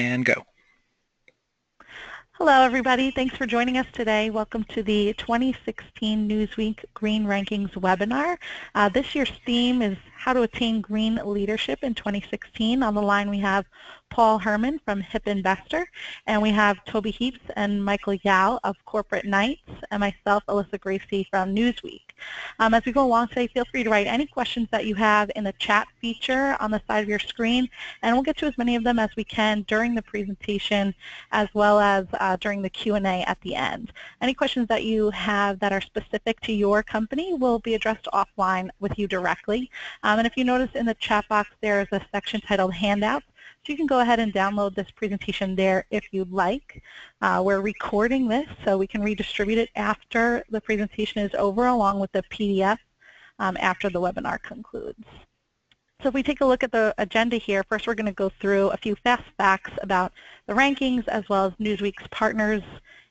and go. Hello, everybody. Thanks for joining us today. Welcome to the 2016 Newsweek Green Rankings webinar. This year's theme is How to Attain Green Leadership in 2016. On the line, we have Paul Herman from HIP Investor, and we have Toby Heaps and Michael Yao of Corporate Knights, and myself, Alyssa Gracie from Newsweek. As we go along today, feel free to write any questions that you have in the chat feature on the side of your screen, and we'll get to as many of them as we can during the presentation, as well as during the Q&A at the end. Any questions that you have that are specific to your company will be addressed offline with you directly. And if you notice in the chat box, there is a section titled Handouts. So you can go ahead and download this presentation there if you'd like. We're recording this so we can redistribute it after the presentation is over, along with the PDF after the webinar concludes. So if we take a look at the agenda here, first we're going to go through a few fast facts about the rankings as well as Newsweek's partners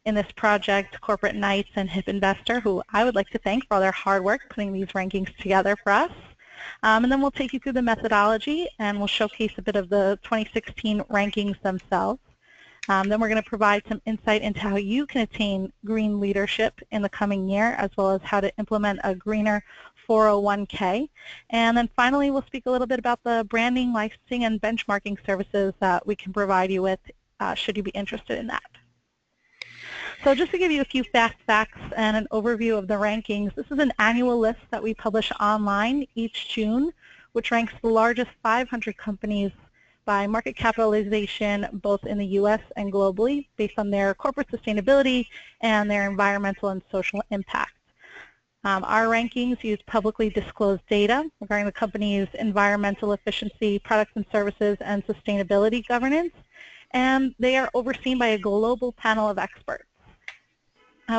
in this project, Corporate Knights and HIP Investor, who I would like to thank for all their hard work putting these rankings together for us. And then we'll take you through the methodology, and we'll showcase a bit of the 2016 rankings themselves. Then we're going to provide some insight into how you can attain green leadership in the coming year, as well as how to implement a greener 401k. And then finally, we'll speak a little bit about the branding, licensing, and benchmarking services that we can provide you with should you be interested in that. So just to give you a few fast facts and an overview of the rankings, this is an annual list that we publish online each June, which ranks the largest 500 companies by market capitalization, both in the U.S. and globally, based on their corporate sustainability and their environmental and social impact. Our rankings use publicly disclosed data regarding the company's environmental efficiency, products and services, and sustainability governance, and they are overseen by a global panel of experts.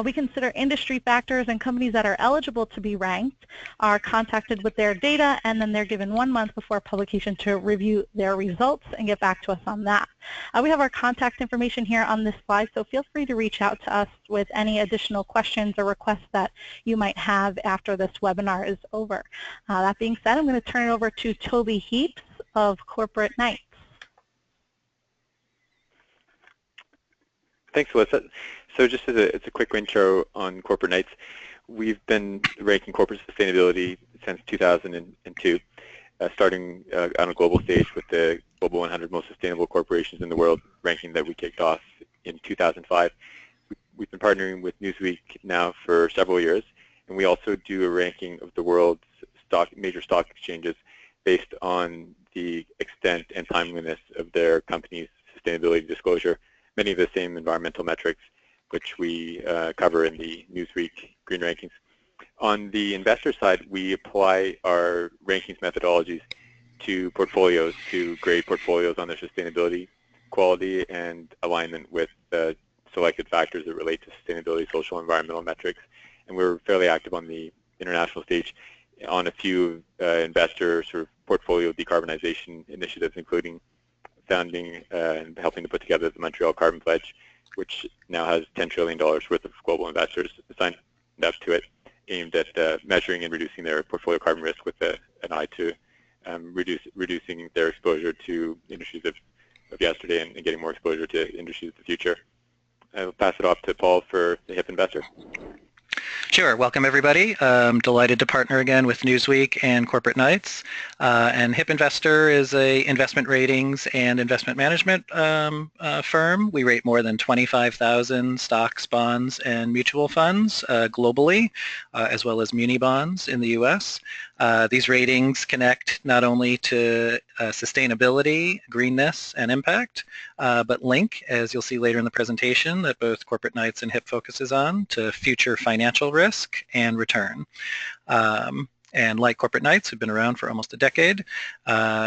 We consider industry factors, and companies that are eligible to be ranked are contacted with their data, and then they're given 1 month before publication to review their results and get back to us on that. We have our contact information here on this slide, so feel free to reach out to us with any additional questions or requests that you might have after this webinar is over. That being said, I'm going to turn it over to Toby Heaps of Corporate Knights. Thanks, Alyssa. So just as a quick intro on Corporate Knights, we've been ranking corporate sustainability since 2002, starting on a global stage with the Global 100 Most Sustainable Corporations in the World ranking that we kicked off in 2005. We've been partnering with Newsweek now for several years, and we also do a ranking of the world's major stock exchanges based on the extent and timeliness of their company's sustainability disclosure, many of the same environmental metrics which we cover in the Newsweek Green Rankings. On the investor side, we apply our rankings methodologies to portfolios to grade portfolios on their sustainability, quality, and alignment with selected factors that relate to sustainability, social, and environmental metrics. And we're fairly active on the international stage on a few investor sort of portfolio decarbonization initiatives, including founding and helping to put together the Montreal Carbon Pledge, which now has $10 trillion worth of global investors signed up to it, aimed at measuring and reducing their portfolio carbon risk with an eye to reducing their exposure to industries of yesterday and getting more exposure to industries of the future. I'll pass it off to Paul for the HIP Investor. Sure. Welcome, everybody. Delighted to partner again with Newsweek and Corporate Knights. And HIP Investor is a investment ratings and investment management firm. We rate more than 25,000 stocks, bonds, and mutual funds globally, as well as muni bonds in the U.S. These ratings connect not only to sustainability, greenness, and impact, but link, as you'll see later in the presentation, that both Corporate Knights and HIP focuses on, to future financial risk and return. And like Corporate Knights, who've been around for almost a decade,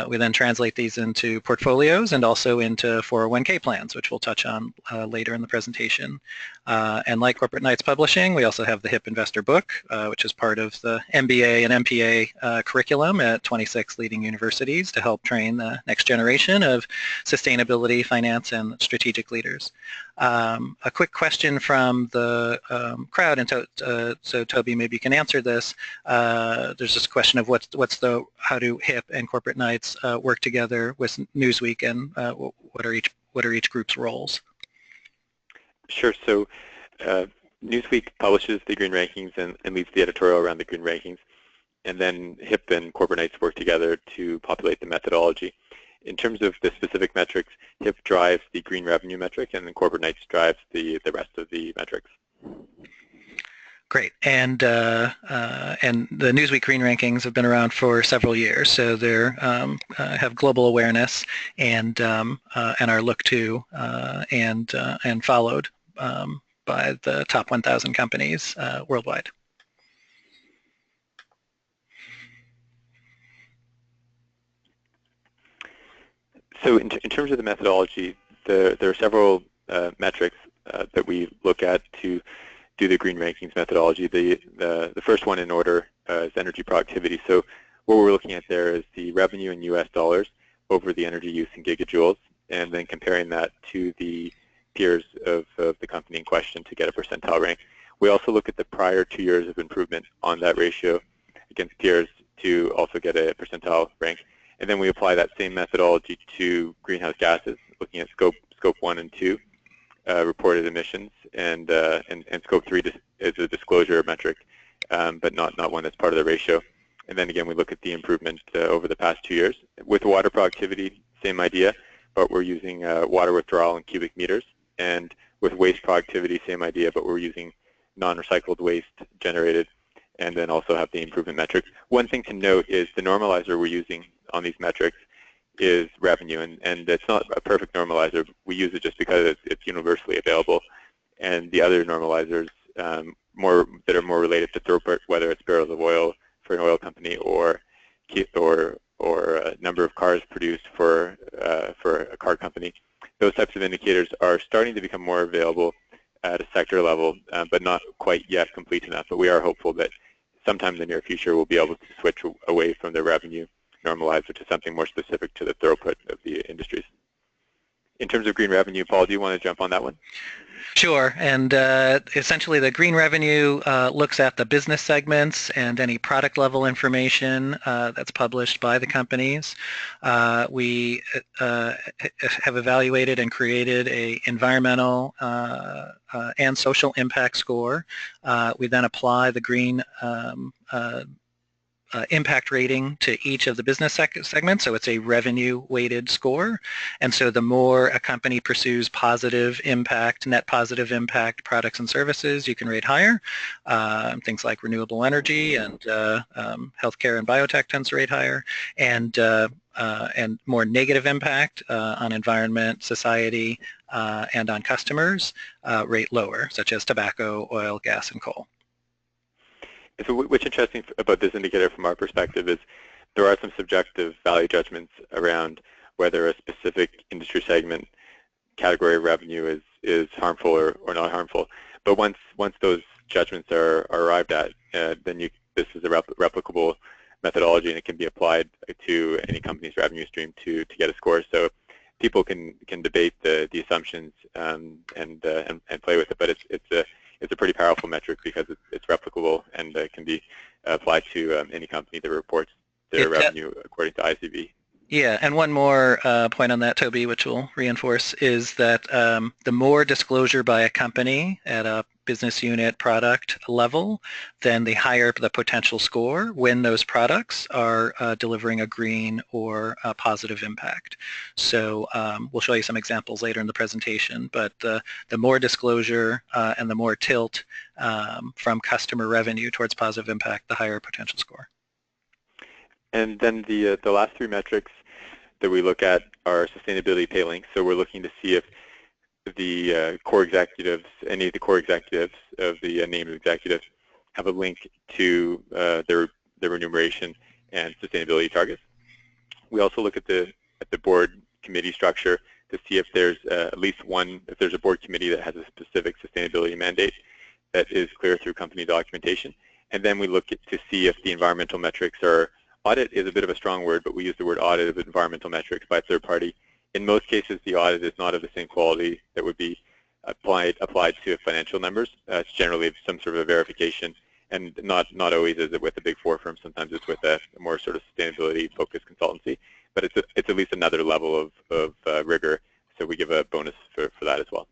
we then translate these into portfolios and also into 401k plans, which we'll touch on later in the presentation. And like Corporate Knights Publishing, we also have the HIP Investor book, which is part of the MBA and MPA curriculum at 26 leading universities to help train the next generation of sustainability, finance, and strategic leaders. A quick question from the crowd, and so Toby, maybe you can answer this. There's this question of how do HIP and Corporate Knights work together with Newsweek, and what are each what are each group's roles? Sure. So Newsweek publishes the green rankings and leads the editorial around the green rankings. And then HIP and Corporate Knights work together to populate the methodology. In terms of the specific metrics, HIP drives the green revenue metric, and then Corporate Knights drives the rest of the metrics. Great, and the Newsweek Green Rankings have been around for several years, so they have global awareness and are looked to and followed by the top 1,000 companies worldwide. So in terms of the methodology, there are several metrics that we look at to do the green rankings methodology. The first one in order is energy productivity. So what we're looking at there is the revenue in US dollars over the energy use in gigajoules, and then comparing that to the peers of the company in question to get a percentile rank. We also look at the prior 2 years of improvement on that ratio against peers to also get a percentile rank. And then we apply that same methodology to greenhouse gases, looking at scope 1 and 2 reported emissions, and scope 3 is a disclosure metric, but not one that's part of the ratio. And then again, we look at the improvement over the past 2 years. With water productivity, same idea, but we're using water withdrawal in cubic meters. And with waste productivity, same idea, but we're using non-recycled waste generated, and then also have the improvement metrics. One thing to note is the normalizer we're using on these metrics is revenue, and it's not a perfect normalizer. We use it just because it's universally available, and the other normalizers that are more related to throughput, whether it's barrels of oil for an oil company or number of cars produced for a car company, those types of indicators are starting to become more available at a sector level, but not quite yet complete enough. But we are hopeful that sometime in the near future we'll be able to switch away from the revenue normalizer to something more specific to the throughput of the industries. In terms of green revenue, Paul, do you want to jump on that one? Sure, and essentially the green revenue looks at the business segments and any product level information that's published by the companies. We have evaluated and created a environmental and social impact score. We then apply the green impact rating to each of the business segments, so it's a revenue-weighted score. And so the more a company pursues positive impact, net positive impact products and services, you can rate higher. Things like renewable energy and healthcare and biotech tends to rate higher. And more negative impact on environment, society, and on customers rate lower, such as tobacco, oil, gas, and coal. So what's interesting about this indicator from our perspective is there are some subjective value judgments around whether a specific industry segment category of revenue is harmful or not harmful. But once those judgments are arrived at, then this is a replicable methodology, and it can be applied to any company's revenue stream to get a score. So people can debate the assumptions and play with it, but it's a pretty powerful metric because it's replicable and can be applied to any company that reports their revenue according to ICV. Yeah, and one more point on that, Toby, which will reinforce, is that the more disclosure by a company at a business unit product level, then the higher the potential score when those products are delivering a green or a positive impact. So we'll show you some examples later in the presentation, but the more disclosure and the more tilt from customer revenue towards positive impact, the higher potential score. And then the last three metrics that we look at are sustainability pay links. So we're looking to see if the core executives, any of the core executives of the named executives, have a link to their remuneration and sustainability targets. We also look at the board committee structure to see if there's at least one, if there's a board committee that has a specific sustainability mandate that is clear through company documentation. And then we look to see if the environmental metrics are, audit is a bit of a strong word, but we use the word audit of environmental metrics by a third party. In most cases, the audit is not of the same quality that would be applied to financial numbers. It's generally some sort of a verification, and not always is it with a big four firm. Sometimes it's with a more sort of sustainability-focused consultancy. But it's at least another level of rigor so we give a bonus for that as well.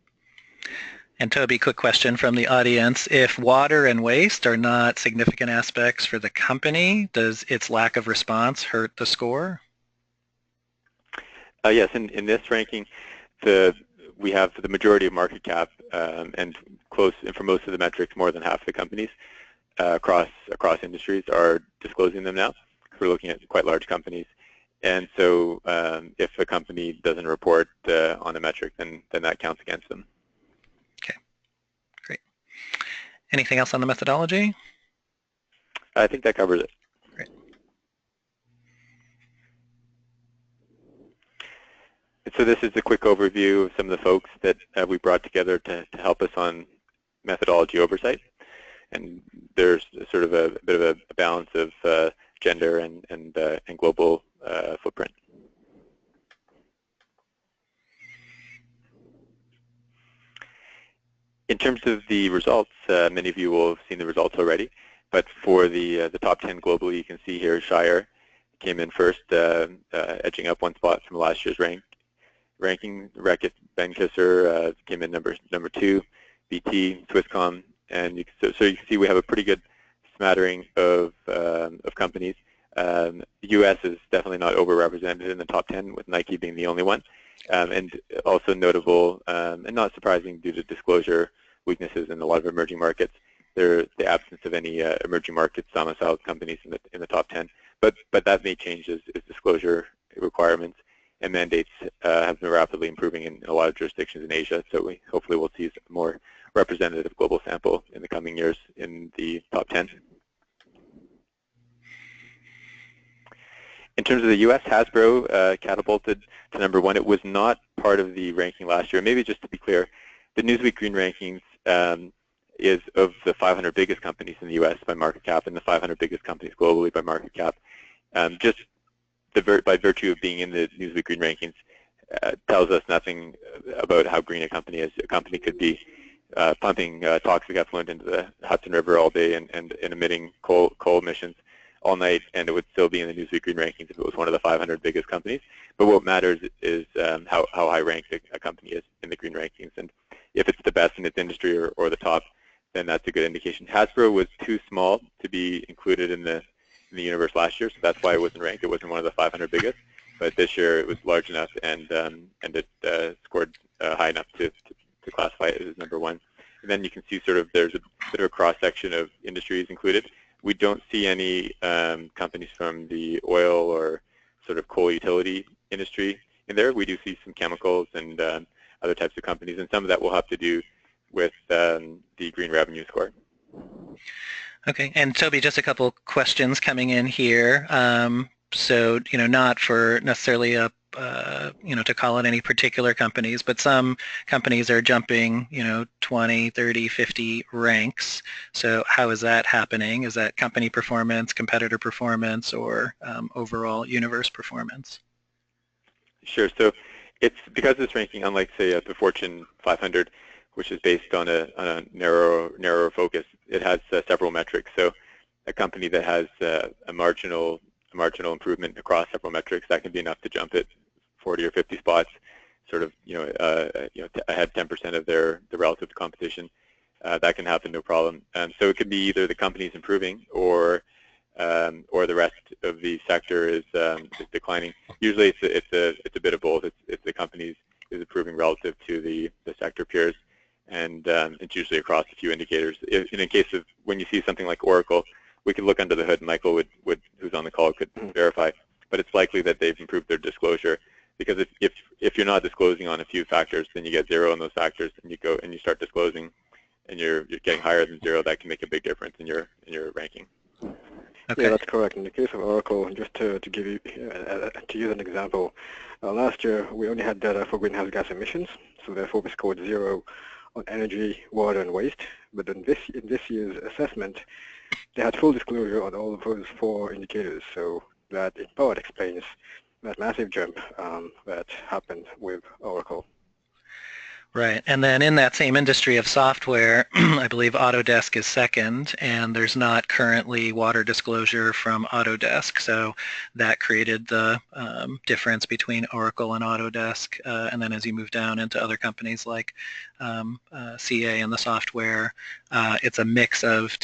And Toby, quick question from the audience. If water and waste are not significant aspects for the company, does its lack of response hurt the score? Yes, in this ranking, we have the majority of market cap and for most of the metrics, more than half the companies across industries are disclosing them now. We're looking at quite large companies. And so if a company doesn't report on a metric, then that counts against them. Okay, great. Anything else on the methodology? I think that covers it. Great. And so this is a quick overview of some of the folks that we brought together to help us on methodology oversight. And there's sort of a bit of a balance of gender and global footprint. In terms of the results, many of you will have seen the results already. But for the top 10 globally, you can see here Shire came in first, edging up one spot from last year's ranking. Reckitt Benckiser came in number 2, BT, Swisscom, and so you can see we have a pretty good smattering of companies. The U.S. is definitely not overrepresented in the top 10, with Nike being the only one, and also notable and not surprising due to disclosure weaknesses in a lot of emerging markets. The absence of any emerging markets domiciled companies in the top 10, but that may change as disclosure requirements and mandates have been rapidly improving in a lot of jurisdictions in Asia. So we hopefully will see a more representative global sample in the coming years in the top 10. In terms of the U.S., Hasbro catapulted to number 1. It was not part of the ranking last year. Maybe just to be clear, the Newsweek Green Rankings is of the 500 biggest companies in the U.S. by market cap and the 500 biggest companies globally by market cap. Just by virtue of being in the Newsweek Green Rankings tells us nothing about how green a company is. A company could be pumping toxic effluent into the Hudson River all day and emitting coal emissions all night, and it would still be in the Newsweek Green Rankings if it was one of the 500 biggest companies. But what matters is how high ranked a company is in the Green Rankings, and if it's the best in its industry or the top, then that's a good indication. Hasbro was too small to be included in the universe last year, so that's why it wasn't ranked. It wasn't one of the 500 biggest, but this year it was large enough and it scored high enough to classify it as number 1. And then you can see sort of there's a bit of a cross-section of industries included. We don't see any companies from the oil or sort of coal utility industry in there. We do see some chemicals and other types of companies, and some of that will have to do with the green revenue score. Okay, and Toby, just a couple questions coming in here. So, not for necessarily to call it any particular companies, but some companies are jumping, 20, 30, 50 ranks. So how is that happening? Is that company performance, competitor performance, or overall universe performance? Sure. So it's because this ranking, unlike, say, the Fortune 500, which is based on a narrower focus, it has several metrics. So a company that has a marginal improvement across several metrics, that can be enough to jump it 40 or 50 spots, sort of ahead 10% of the relative competition. That can happen, no problem. So it could be either the company's improving or the rest of the sector is declining. Usually it's a bit of both. It's the company is improving relative to the sector peers, and it's usually across a few indicators. In a case of when you see something like Oracle, we could look under the hood, and Michael who's on the call, could verify. But it's likely that they've improved their disclosure, because if you're not disclosing on a few factors, then you get 0 on those factors, and you start disclosing, and you're getting higher than 0. That can make a big difference in your ranking. Okay. Yeah, that's correct. In the case of Oracle, just to give you to use an example, last year we only had data for greenhouse gas emissions, so therefore we scored 0 on energy, water, and waste. But in this year's assessment, they had full disclosure on all of those 4 indicators. So that in part explains that massive jump that happened with Oracle. Right, and then in that same industry of software, I believe Autodesk is second, and there's not currently water disclosure from Autodesk, so that created the difference between Oracle and Autodesk. And then as you move down into other companies like CA and the software, it's a mix of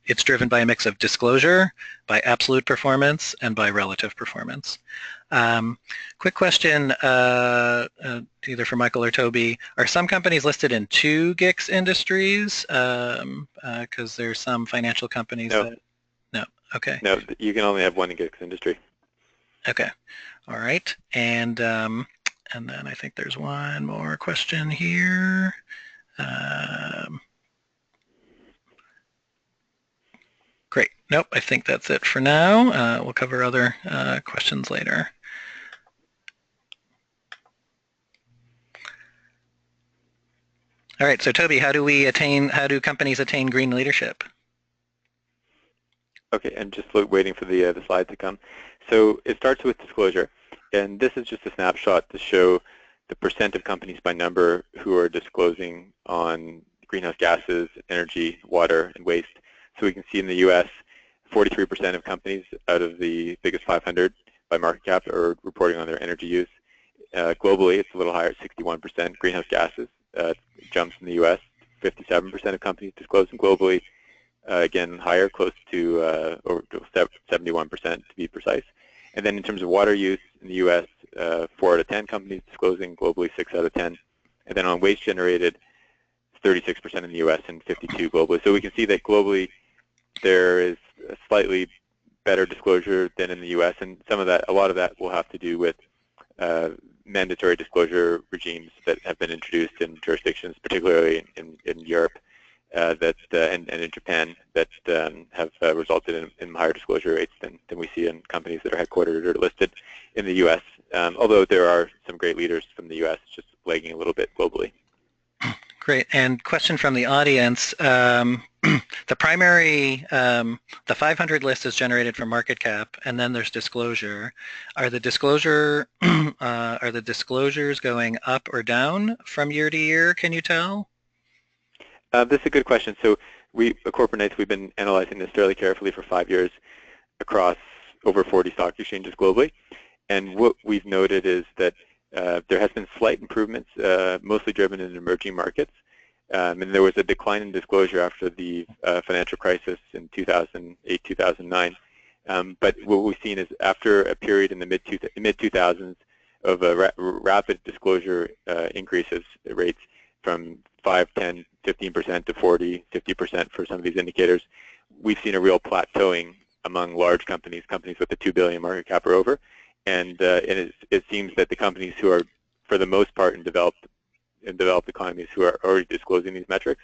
it's driven by a mix of disclosure, by absolute performance, and by relative performance. Quick question, either for Michael or Toby. Are some companies listed in two GICS industries? Because there's some financial companies No. that... No, okay. No, you can only have one GICS industry. Okay, all right. And then I think there's one more question here. Great. Nope, I think that's it for now. We'll cover other questions later. All right, so Toby, how do companies attain green leadership? Okay, I'm just waiting for the slide to come. So it starts with disclosure, and this is just a snapshot to show the percent of companies by number who are disclosing on greenhouse gases, energy, water, and waste. So we can see in the U.S., 43% of companies out of the biggest 500 by market cap are reporting on their energy use. Globally, it's a little higher, 61% greenhouse gases. Jumps in the U.S., 57% of companies disclosing globally. Again, higher, close to over 71% to be precise. And then in terms of water use in the U.S., 4 out of 10 companies disclosing, globally 6 out of 10. And then on waste generated, 36% in the U.S. and 52 globally. So we can see that globally there is a slightly better disclosure than in the U.S. And a lot of that will have to do with mandatory disclosure regimes that have been introduced in jurisdictions, particularly in Europe and in Japan, that have resulted in higher disclosure rates than we see in companies that are headquartered or listed in the U.S. Although there are some great leaders from the U.S. just lagging a little bit globally. Great. And question from the audience. The primary, the 500 list is generated from market cap, and then there's disclosure. Are the disclosures going up or down from year to year? Can you tell? This is a good question. So at Corporate Knights, we've been analyzing this fairly carefully for 5 years across over 40 stock exchanges globally. And what we've noted is that there has been slight improvements, mostly driven in emerging markets. And there was a decline in disclosure after the financial crisis in 2008, 2009. But what we've seen is after a period in the mid-2000s of rapid disclosure increases rates from 5, 10, 15% to 40, 50% for some of these indicators, we've seen a real plateauing among large companies with a 2 billion market cap or over. And it seems that the companies who are, for the most part, in developed economies who are already disclosing these metrics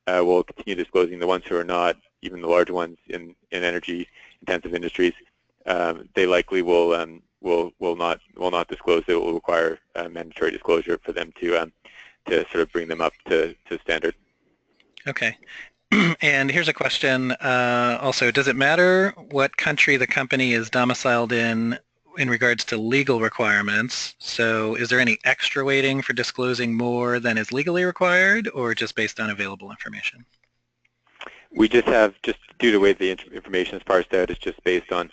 will continue disclosing. The ones who are not, even the large ones in energy-intensive industries, they likely will not disclose. It will require mandatory disclosure for them to sort of bring them up to standard. Okay. And here's a question also. Does it matter what country the company is domiciled in regards to legal requirements? So is there any extra weighting for disclosing more than is legally required, or just based on available information? We just due to the way the information is parsed out, it's just based on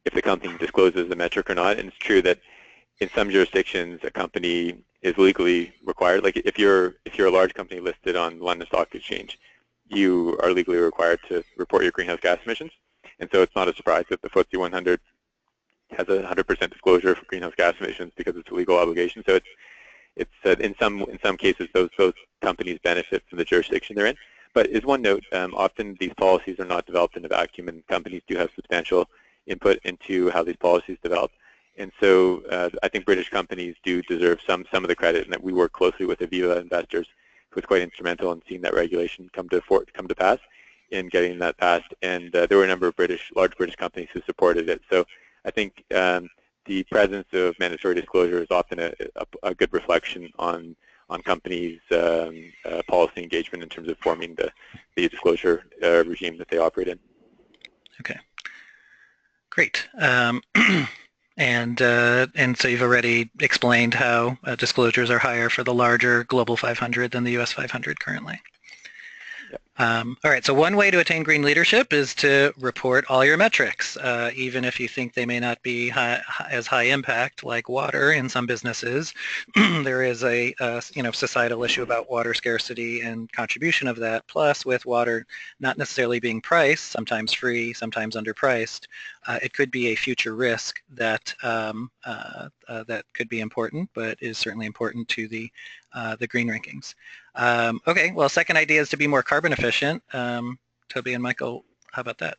if the company discloses the metric or not. And it's true that in some jurisdictions, a company is legally required. Like if you're a large company listed on the London Stock Exchange, you are legally required to report your greenhouse gas emissions. And so it's not a surprise that the FTSE 100 has a 100% disclosure for greenhouse gas emissions because it's a legal obligation. So it's in some cases those companies benefit from the jurisdiction they're in. But as one note, often these policies are not developed in a vacuum, and companies do have substantial input into how these policies develop. And so I think British companies do deserve some of the credit, and that we work closely with Aviva Investors, who was quite instrumental in seeing that regulation come to pass, in getting that passed. And there were a number of large British companies who supported it. So I think the presence of mandatory disclosure is often a good reflection on companies' policy engagement in terms of forming the disclosure regime that they operate in. Okay, great. And so you've already explained how disclosures are higher for the larger Global 500 than the US 500 currently. All right, so one way to attain green leadership is to report all your metrics, even if you think they may not be as high impact like water in some businesses. There is a societal issue about water scarcity and contribution of that. Plus, with water not necessarily being priced, sometimes free, sometimes underpriced, it could be a future risk that that could be important, but is certainly important to the green rankings. Okay, well, second idea is to be more carbon efficient. Toby and Michael, how about that?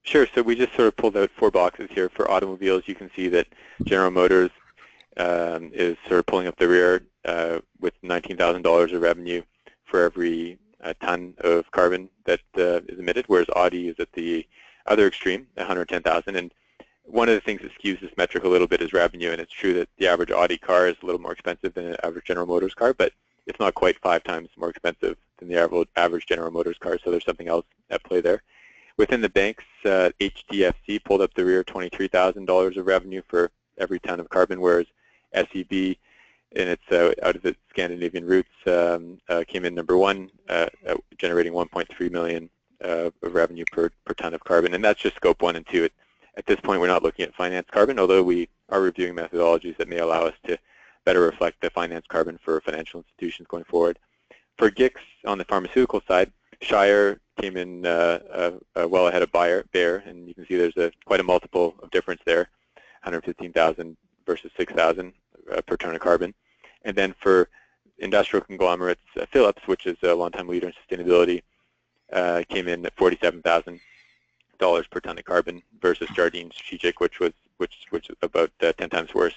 Sure, so we just sort of pulled out 4 boxes here. For automobiles, you can see that General Motors is sort of pulling up the rear with $19,000 of revenue for every ton of carbon that is emitted, whereas Audi is at the other extreme, 110,000. And one of the things that skews this metric a little bit is revenue, and it's true that the average Audi car is a little more expensive than an average General Motors car, but it's not quite 5 times more expensive than the average General Motors car, so there's something else at play there. Within the banks, HDFC pulled up the rear, $23,000 of revenue for every ton of carbon, whereas SEB, and it's out of the Scandinavian roots, came in number 1, generating 1.3 million of revenue per ton of carbon, and that's just scope 1 and 2. At this point, we're not looking at finance carbon, although we are reviewing methodologies that may allow us to better reflect the finance carbon for financial institutions going forward. For GHGs on the pharmaceutical side, Shire came in well ahead of Bayer, and you can see there's quite a multiple of difference there, 115,000 versus 6,000 per ton of carbon. And then for industrial conglomerates, Philips, which is a longtime leader in sustainability, came in at $47,000 per ton of carbon versus Jardine Strategic, which was about 10 times worse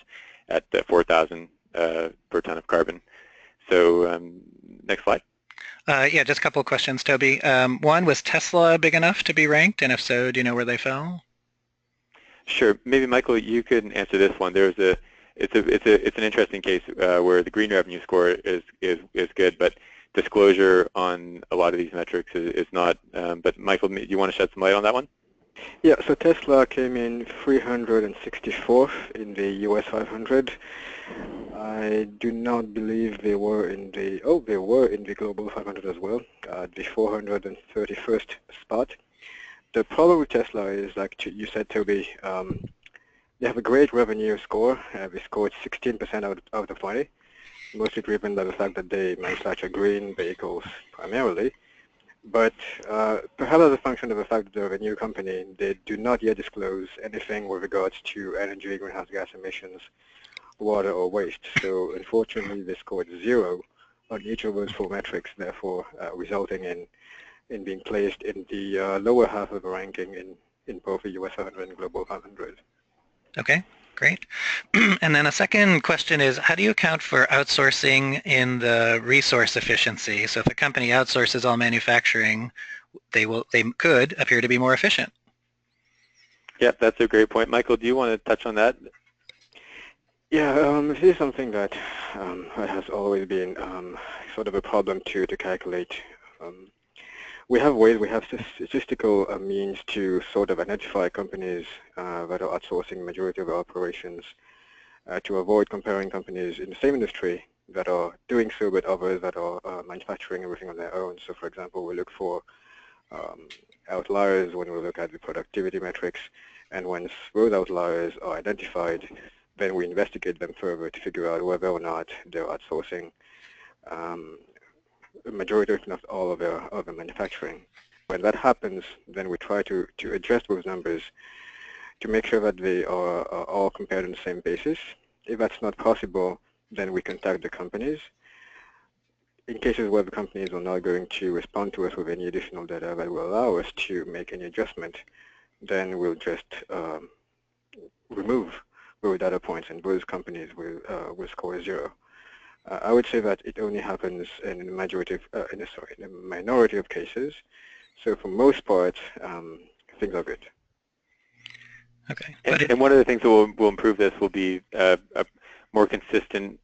at 4,000 per ton of carbon. So next slide. Yeah, just a couple of questions, Toby. One, was Tesla big enough to be ranked, and if so, do you know where they fell? Sure. Maybe Michael, you could answer this one. It's an interesting case where the green revenue score is good, but disclosure on a lot of these metrics is not. But Michael, do you want to shed some light on that one? Yeah, so Tesla came in 364th in the US 500. I do not believe they were in the, they were in the Global 500 as well, the 431st spot. The problem with Tesla is, like you said, Toby, they have a great revenue score. They scored 16% out of 20, mostly driven by the fact that they manufacture green vehicles primarily. But perhaps as a function of the fact that they're a new company, they do not yet disclose anything with regards to energy, greenhouse gas emissions, water, or waste. So unfortunately, they scored 0 on each of those 4 metrics, therefore resulting in being placed in the lower half of the ranking in both the US 500 and Global 500. Okay, great. And then a second question is, how do you account for outsourcing in the resource efficiency? So if a company outsources all manufacturing, they could appear to be more efficient. Yeah, that's a great point. Michael, do you want to touch on that? Yeah, this is something that has always been sort of a problem to calculate. We have ways, we have statistical means to sort of identify companies that are outsourcing the majority of their operations to avoid comparing companies in the same industry that are doing so with others that are manufacturing everything on their own. So for example, we look for outliers when we look at the productivity metrics, and once those outliers are identified, then we investigate them further to figure out whether or not they're outsourcing a majority, if not all, of their manufacturing. When that happens, then we try to adjust those numbers to make sure that they are all compared on the same basis. If that's not possible, then we contact the companies. In cases where the companies are not going to respond to us with any additional data that will allow us to make any adjustment, then we'll just remove those data points, and those companies will score 0. I would say that it only happens in a majority of, in a minority of cases. So for most part, things are good. Okay. And one of the things that will improve this will be a more consistent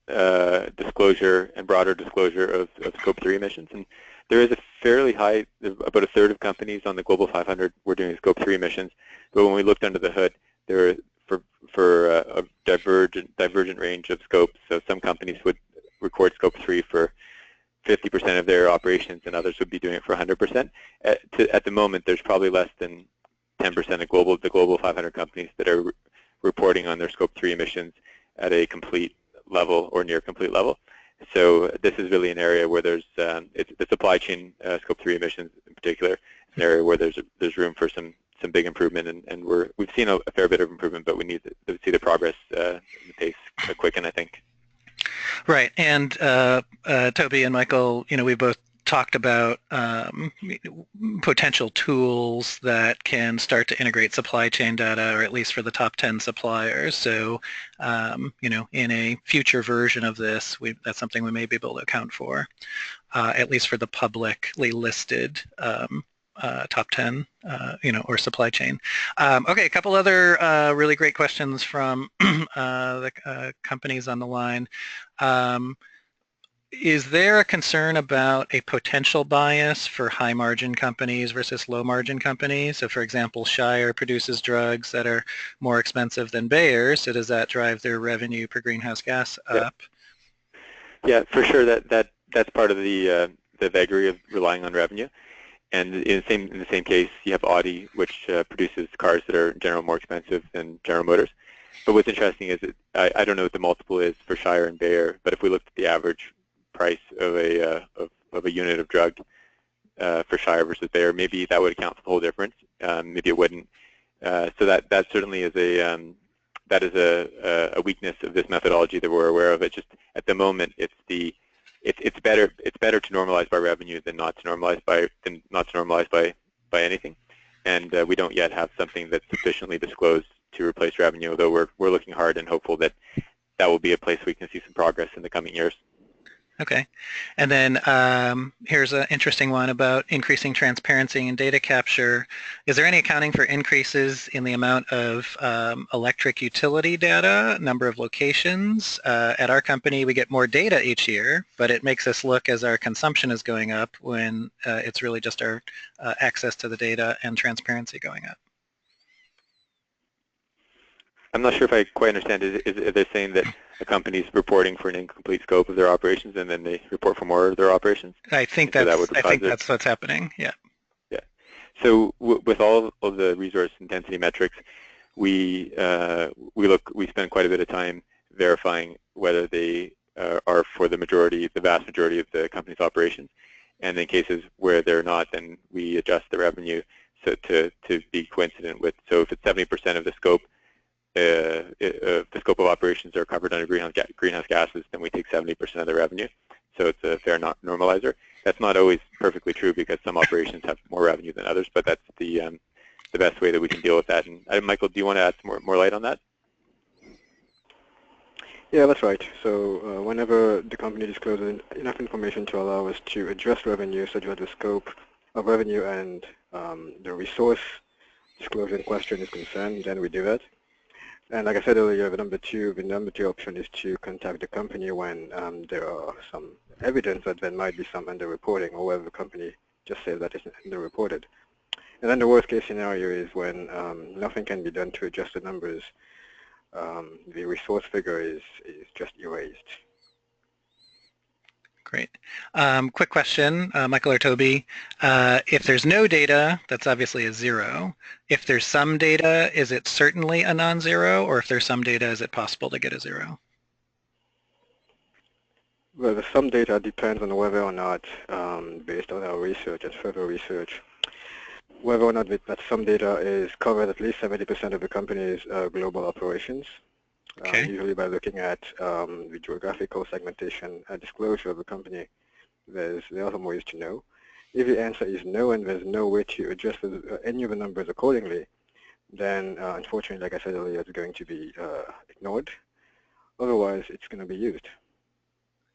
disclosure and broader disclosure of Scope 3 emissions. And there is a fairly high, about a third of companies on the Global 500 were doing Scope 3 emissions. But when we looked under the hood, there are for a divergent range of scopes. So some companies would record scope 3 for 50% of their operations, and others would be doing it for 100%. At the moment, there's probably less than 10% of the global 500 companies that are reporting on their scope 3 emissions at a complete level or near complete level. So this is really an area where there's it's the supply chain scope 3 emissions in particular. It's an area where there's room for some big improvement, and we've seen a fair bit of improvement, but we need to see the progress, the pace quicken, I think. Right, and Toby and Michael, we both talked about potential tools that can start to integrate supply chain data, or at least for the top 10 suppliers. So, in a future version of this, that's something we may be able to account for, at least for the publicly listed top 10, or supply chain. Okay, a couple other really great questions from the companies on the line. Is there a concern about a potential bias for high margin companies versus low margin companies? So for example, Shire produces drugs that are more expensive than Bayer, so does that drive their revenue per greenhouse gas up? Yeah, for sure. That's part of the vagary of relying on revenue. And in the same case, you have Audi, which produces cars that are in general more expensive than General Motors. But what's interesting is I don't know what the multiple is for Shire and Bayer, but if we looked at the average price of a unit of drug for Shire versus Bayer, maybe that would account for the whole difference. Maybe it wouldn't. So that certainly is a weakness of this methodology that we're aware of. It just at the moment it's better to normalize by revenue than not to normalize by anything. And we don't yet have something that's sufficiently disclosed to replace revenue, although we're looking hard and hopeful that will be a place we can see some progress in the coming years. Okay, and then here's an interesting one about increasing transparency and data capture. Is there any accounting for increases in the amount of electric utility data, number of locations? At our company, we get more data each year, but it makes us look as our consumption is going up when it's really just our access to the data and transparency going up. I'm not sure if I quite understand. Is they saying that a company's reporting for an incomplete scope of their operations, and then they report for more of their operations? I think that's what's happening. Yeah. Yeah. So with all of the resource intensity metrics, we spend quite a bit of time verifying whether they are for the vast majority of the company's operations, and in cases where they're not, then we adjust the revenue to be coincident with. So if it's 70% of the scope. The scope of operations are covered under greenhouse gases, then we take 70% of the revenue. So it's a fair normalizer. That's not always perfectly true because some operations have more revenue than others, but that's the best way that we can deal with that. And Michael, do you want to add some more light on that? Yeah, that's right. So whenever the company discloses enough information to allow us to adjust revenue, such as the scope of revenue and the resource disclosure in question is concerned, then we do that. And like I said earlier, the number two option is to contact the company when there are some evidence that there might be some underreporting, or whether the company just says that it's underreported. And then the worst case scenario is when nothing can be done to adjust the numbers. The resource figure is just erased. Great. Quick question, Michael or Toby. If there's no data, that's obviously a zero. If there's some data, is it certainly a non-zero? Or if there's some data, is it possible to get a zero? Well, the some data depends on whether or not, based on our research and further research, whether or not that some data is covered at least 70% of the company's global operations. Okay. Usually by looking at the geographical segmentation and disclosure of the company, there are some ways to know. If the answer is no and there's no way to adjust any of the numbers accordingly, then unfortunately, like I said earlier, it's going to be ignored. Otherwise, it's going to be used.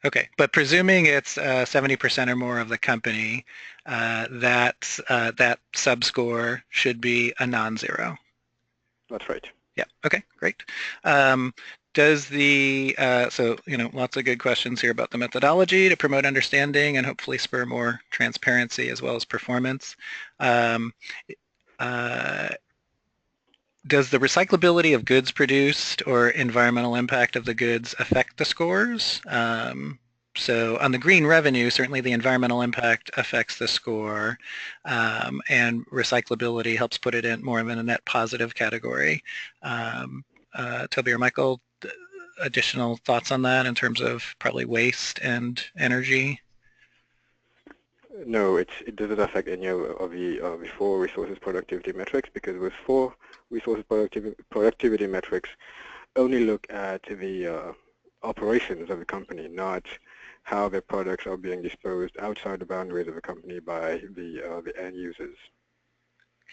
Okay, but presuming it's 70% or more of the company, that subscore should be a non-zero. That's right. Yeah, okay, great. Does the, so, lots of good questions here about the methodology to promote understanding and hopefully spur more transparency as well as performance. does the recyclability of goods produced or environmental impact of the goods affect the scores? So on the green revenue, certainly the environmental impact affects the score, and recyclability helps put it in more of a net positive category. Toby or Michael, additional thoughts on that in terms of probably waste and energy? No, it doesn't affect any of the four resources productivity metrics, because with four resources productivity metrics only look at the operations of the company, not how their products are being disposed outside the boundaries of the company by the end users.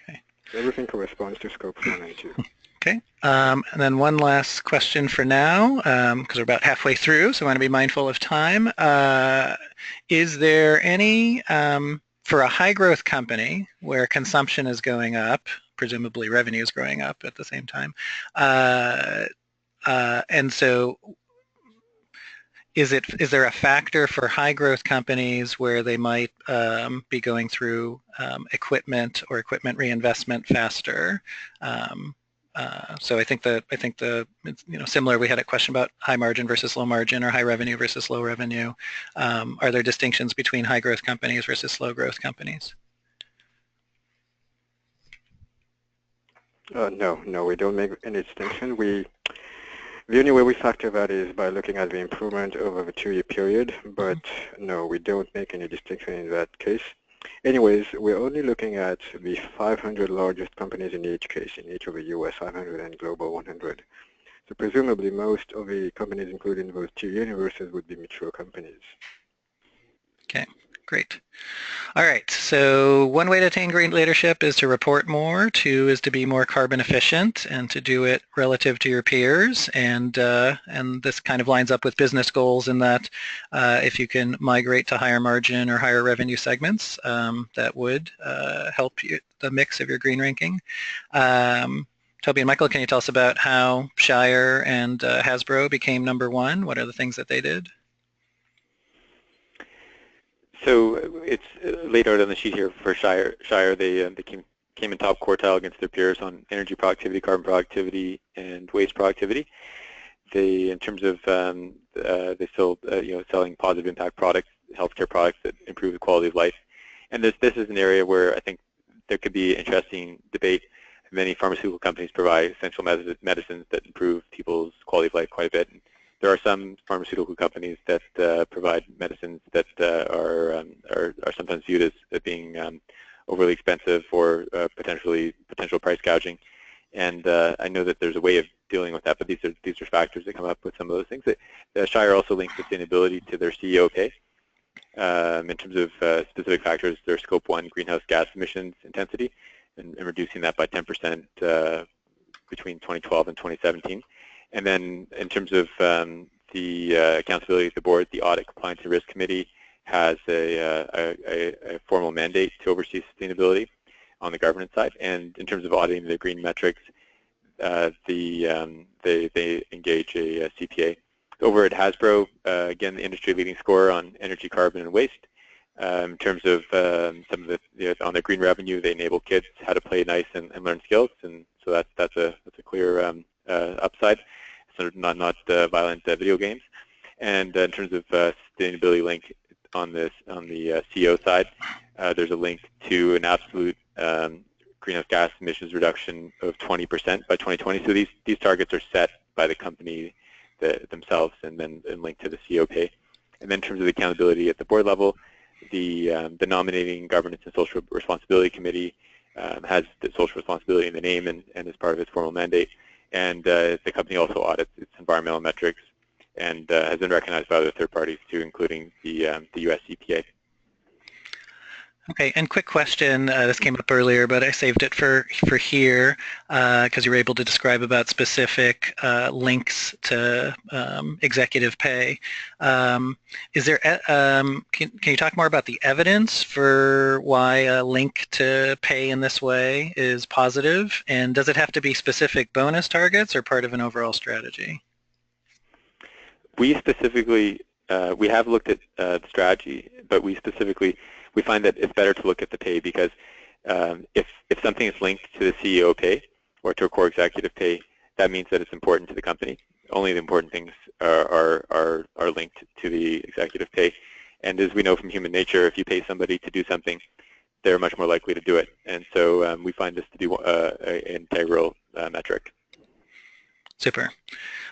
Okay. So everything corresponds to scopes 1 and 2. Okay, and then one last question for now, because we're about halfway through, so I want to be mindful of time. Is there any, for a high growth company where consumption is going up, presumably revenue is growing up at the same time, and so is there a factor for high growth companies where they might be going through equipment or equipment reinvestment faster? So I think it's, similar. We had a question about high margin versus low margin, or high revenue versus low revenue. Are there distinctions between high growth companies versus slow growth companies? No, we don't make any distinction. The only way we factor that is by looking at the improvement over the 2-year period, but no, we don't make any distinction in that case. Anyways, we're only looking at the 500 largest companies in each case, in each of the US 500 and Global 100. So presumably most of the companies included in those 2 universes would be mature companies. Okay, great. All right, so one way to attain green leadership is to report more. 2 is to be more carbon efficient and to do it relative to your peers. And this kind of lines up with business goals in that if you can migrate to higher margin or higher revenue segments, that would help the mix of your green ranking. Toby and Michael, can you tell us about how Shire and Hasbro became #1? What are the things that they did? So it's laid out on the sheet here for Shire. They came in top quartile against their peers on energy productivity, carbon productivity, and waste productivity. They, in terms of, they still, selling positive impact products, healthcare products that improve the quality of life. And this is an area where I think there could be interesting debate. Many pharmaceutical companies provide essential medicines that improve people's quality of life quite a bit. There are some pharmaceutical companies that provide medicines that are sometimes viewed as being overly expensive or potential price gouging. And I know that there's a way of dealing with that, but these are factors that come up with some of those things. Shire also links sustainability to their CEO pay. In terms of specific factors, their Scope 1 greenhouse gas emissions intensity, and reducing that by 10% between 2012 and 2017. And then in terms of the accountability of the board, the Audit, Compliance, and Risk Committee has a formal mandate to oversee sustainability on the governance side. And in terms of auditing the green metrics, they engage a CPA. Over at Hasbro, again, the industry-leading score on energy, carbon, and waste. In terms of some of on the green revenue, they enable kids how to play nice and learn skills, and so that's a clear upside. Sort of not violent video games. And in terms of sustainability link on the CEO side, there's a link to an absolute greenhouse gas emissions reduction of 20% by 2020. So these targets are set by the company themselves and then linked to the CEO pay. And then in terms of the accountability at the board level, the Nominating, Governance, and Social Responsibility Committee has the social responsibility in the name and is part of its formal mandate. And the company also audits its environmental metrics and has been recognized by other third parties too, including the US EPA. Okay, and quick question, this came up earlier, but I saved it for here because you were able to describe about specific links to executive pay. Is there, can you talk more about the evidence for why a link to pay in this way is positive? And does it have to be specific bonus targets or part of an overall strategy? We specifically, we have looked at the strategy, but we find that it's better to look at the pay because if something is linked to the CEO pay, or to a core executive pay, that means that it's important to the company. Only the important things are linked to the executive pay. And as we know from human nature, if you pay somebody to do something, they're much more likely to do it. And so we find this to be an integral metric. Super.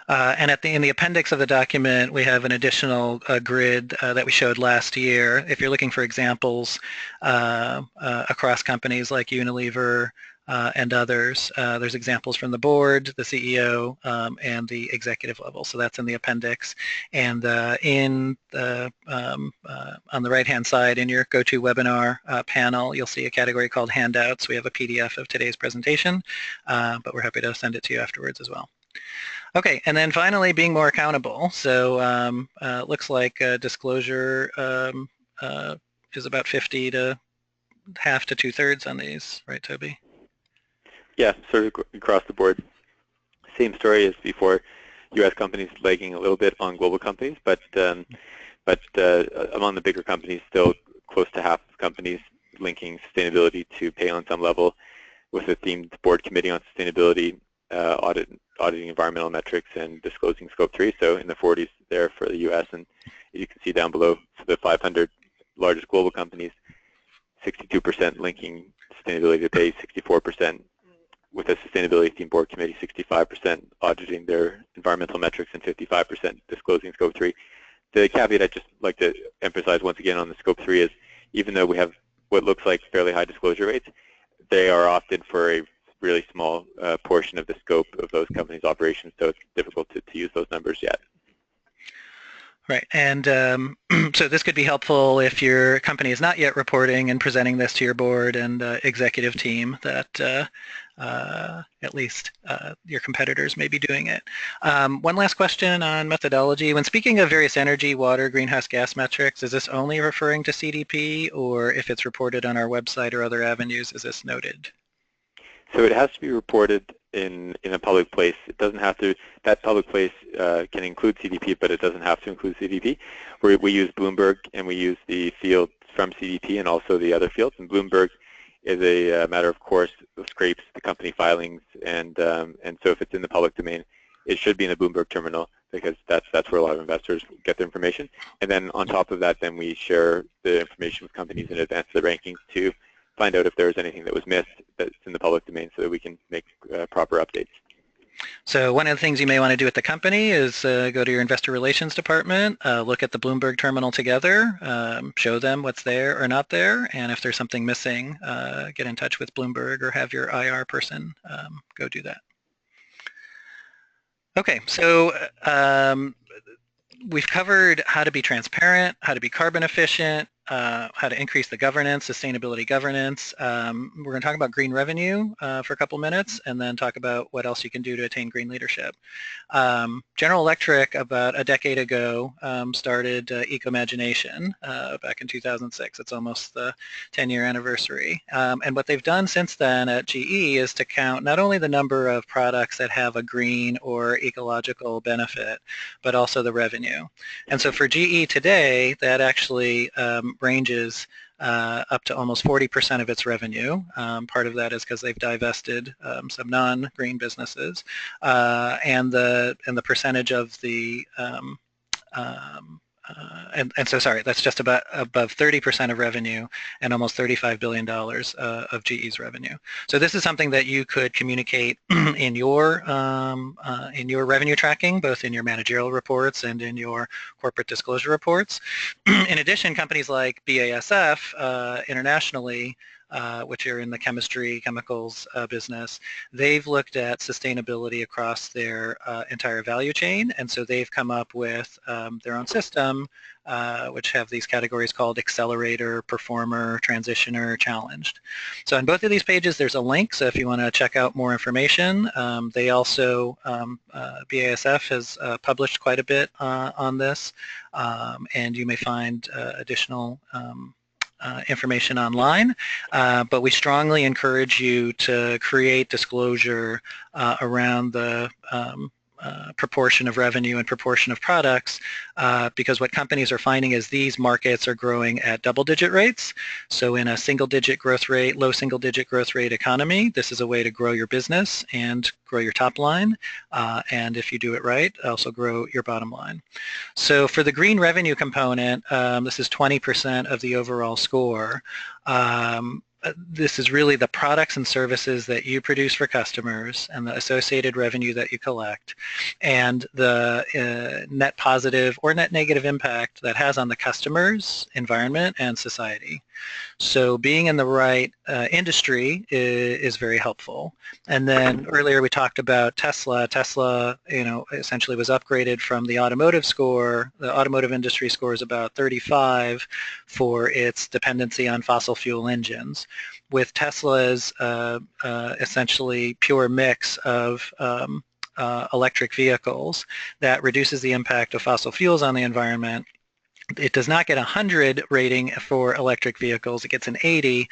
And in the appendix of the document, we have an additional grid that we showed last year. If you're looking for examples across companies like Unilever and others, there's examples from the board, the CEO, and the executive level. So that's in the appendix. And on the right-hand side in your GoToWebinar panel, you'll see a category called handouts. We have a PDF of today's presentation, but we're happy to send it to you afterwards as well. Okay, and then finally, being more accountable. So it looks like disclosure is about 50 to half to 2/3 on these, right, Toby? Yeah, sort of across the board. Same story as before. U.S. companies lagging a little bit on global companies, but among the bigger companies, still close to half of companies linking sustainability to pay on some level, with a themed board committee on sustainability, auditing environmental metrics and disclosing Scope 3, so in the 40s there for the U.S. And you can see down below for the 500 largest global companies, 62% linking sustainability to pay, 64% with a sustainability team board committee, 65% auditing their environmental metrics, and 55% disclosing Scope 3. The caveat I'd just like to emphasize once again on the Scope 3 is, even though we have what looks like fairly high disclosure rates, they are often for a really small portion of the scope of those companies' operations, so it's difficult to use those numbers yet. Right, and so this could be helpful if your company is not yet reporting and presenting this to your board and executive team, that at least your competitors may be doing it. One last question on methodology. When speaking of various energy, water, greenhouse gas metrics, is this only referring to CDP, or if it's reported on our website or other avenues, is this noted? So it has to be reported in a public place. It doesn't have to. That public place can include CDP, but it doesn't have to include CDP. We use Bloomberg, and we use the fields from CDP and also the other fields. And Bloomberg is a matter of course, scrapes the company filings, and so if it's in the public domain, it should be in the Bloomberg terminal, because that's where a lot of investors get their information. And then on top of that, then we share the information with companies in advance of the rankings to find out if there's anything that was missed that's in the public domain, so that we can make proper updates. So one of the things you may want to do at the company is go to your investor relations department, look at the Bloomberg terminal together, show them what's there or not there, and if there's something missing, get in touch with Bloomberg or have your IR person go do that. Okay, so we've covered how to be transparent, how to be carbon efficient, how to increase the governance, sustainability governance. We're going to talk about green revenue for a couple minutes, and then talk about what else you can do to attain green leadership. General Electric, about a decade ago, started Eco-Imagination back in 2006. It's almost the 10-year anniversary. And what they've done since then at GE is to count not only the number of products that have a green or ecological benefit, but also the revenue. And so for GE today, that actually ranges up to almost 40% of its revenue. Part of that is because they've divested some non-green businesses, and the percentage of the and so sorry, that's just about above 30% of revenue and almost $35 billion of GE's revenue. So this is something that you could communicate in your revenue tracking, both in your managerial reports and in your corporate disclosure reports. In addition, companies like BASF internationally, which are in the chemicals business, they've looked at sustainability across their entire value chain, and so they've come up with their own system, which have these categories called accelerator, performer, transitioner, challenged. So on both of these pages, there's a link, so if you want to check out more information. They also, BASF has published quite a bit on this, and you may find additional information online, but we strongly encourage you to create disclosure around the proportion of revenue and proportion of products, because what companies are finding is these markets are growing at double-digit rates. So in a single-digit growth rate, low single-digit growth rate economy, this is a way to grow your business and grow your top line, and if you do it right, also grow your bottom line. So for the green revenue component, this is 20% of the overall score. This is really the products and services that you produce for customers and the associated revenue that you collect, and the net positive or net negative impact that has on the customer's environment and society. So being in the right industry is very helpful. And then earlier we talked about Tesla. Tesla, essentially was upgraded from the automotive score. The automotive industry score is about 35 for its dependency on fossil fuel engines. With Tesla's essentially pure mix of electric vehicles, that reduces the impact of fossil fuels on the environment. It does not get a 100 rating for electric vehicles. It gets an 80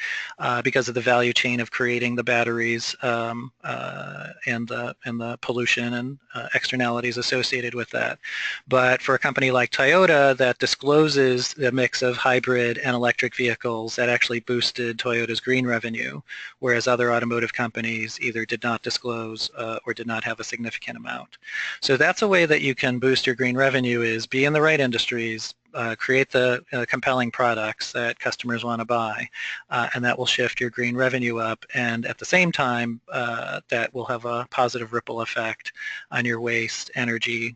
because of the value chain of creating the batteries and the pollution and externalities associated with that. But for a company like Toyota that discloses the mix of hybrid and electric vehicles, that actually boosted Toyota's green revenue, whereas other automotive companies either did not disclose or did not have a significant amount. So that's a way that you can boost your green revenue, is be in the right industries, create the compelling products that customers want to buy, and that will shift your green revenue up, and at the same time that will have a positive ripple effect on your waste, energy,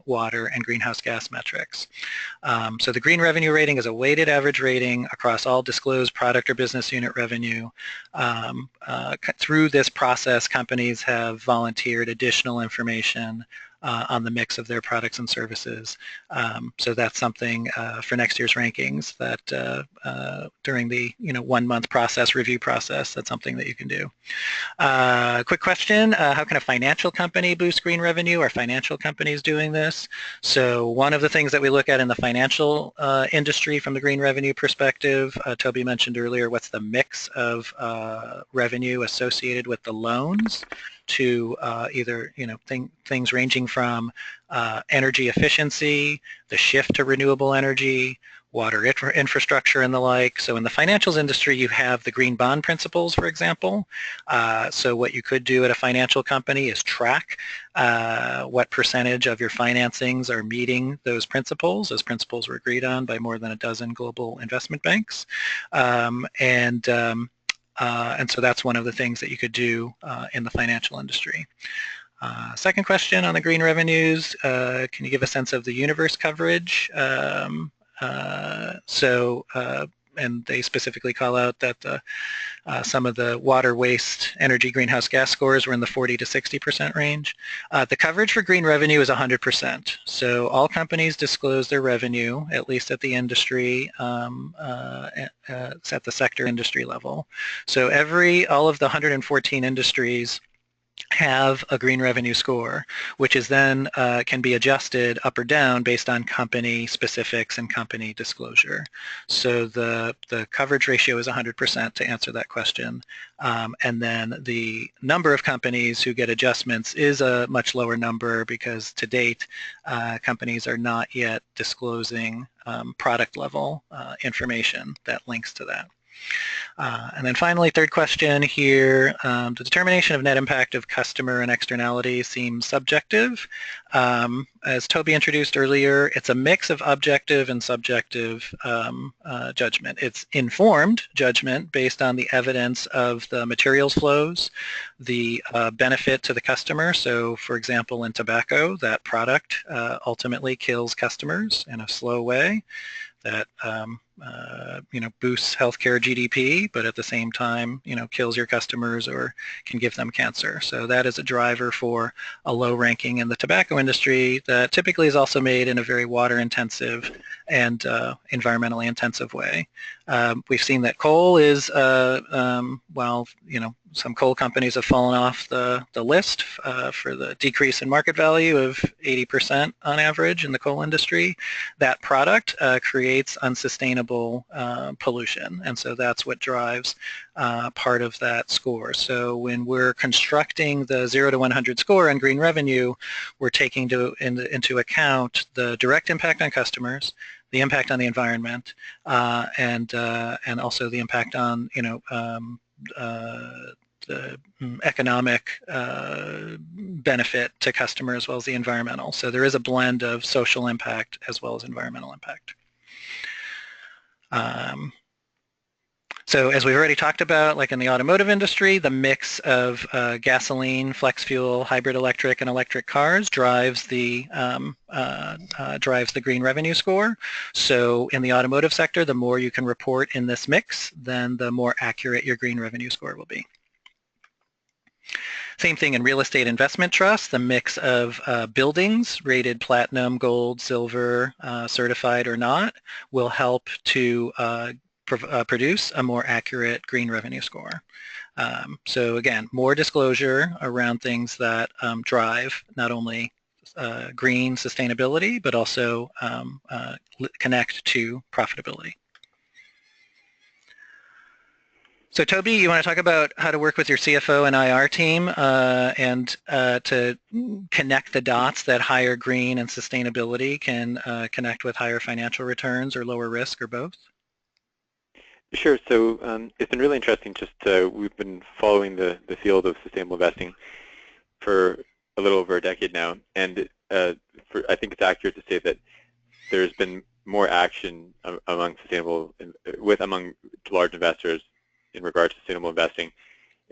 water, and greenhouse gas metrics. So the green revenue rating is a weighted average rating across all disclosed product or business unit revenue. Through this process, companies have volunteered additional information on the mix of their products and services. So that's something for next year's rankings that during the 1 month review process, that's something that you can do. Quick question, how can a financial company boost green revenue? Are financial companies doing this? So one of the things that we look at in the financial industry from the green revenue perspective, Toby mentioned earlier, what's the mix of revenue associated with the loans to either things ranging from energy efficiency, the shift to renewable energy, water infrastructure, and the like. So in the financials industry, you have the green bond principles, for example. So what you could do at a financial company is track what percentage of your financings are meeting those principles. Those principles were agreed on by more than a dozen global investment banks. And so that's one of the things that you could do in the financial industry. Second question on the green revenues, can you give a sense of the universe coverage? And they specifically call out that some of the water, waste, energy, greenhouse gas scores were in the 40 to 60% range. The coverage for green revenue is 100%. So all companies disclose their revenue, at least at the industry, at the sector industry level. So all of the 114 industries have a green revenue score, which is then can be adjusted up or down based on company specifics and company disclosure. So the coverage ratio is 100% to answer that question. And then the number of companies who get adjustments is a much lower number because to date, companies are not yet disclosing product level information that links to that. And then finally, third question here, the determination of net impact of customer and externalities seems subjective. As Toby introduced earlier, it's a mix of objective and subjective judgment. It's informed judgment based on the evidence of the materials flows, the benefit to the customer. So for example, in tobacco, that product ultimately kills customers in a slow way that boosts healthcare GDP, but at the same time, kills your customers or can give them cancer. So that is a driver for a low ranking in the tobacco industry that typically is also made in a very water-intensive and environmentally intensive way. We've seen that coal is, while some coal companies have fallen off the list for the decrease in market value of 80% on average in the coal industry. That product creates unsustainable pollution, and so that's what drives part of that score. So when we're constructing the 0 to 100 score on green revenue, we're taking into account the direct impact on customers, the impact on the environment, and also the impact on the economic benefit to customers as well as the environmental. So there is a blend of social impact as well as environmental impact. So as we've already talked about, like in the automotive industry, the mix of gasoline, flex fuel, hybrid electric, and electric cars drives the green revenue score. So in the automotive sector, the more you can report in this mix, then the more accurate your green revenue score will be. Same thing in real estate investment trusts. The mix of buildings rated platinum, gold, silver, certified or not will help to produce a more accurate green revenue score. So again, more disclosure around things that drive not only green sustainability, but also connect to profitability. So Toby, you want to talk about how to work with your CFO and IR team and to connect the dots that higher green and sustainability can connect with higher financial returns or lower risk or both? Sure. So it's been really interesting. We've been following the field of sustainable investing for a little over a decade now, and I think it's accurate to say that there's been more action among large investors in regards to sustainable investing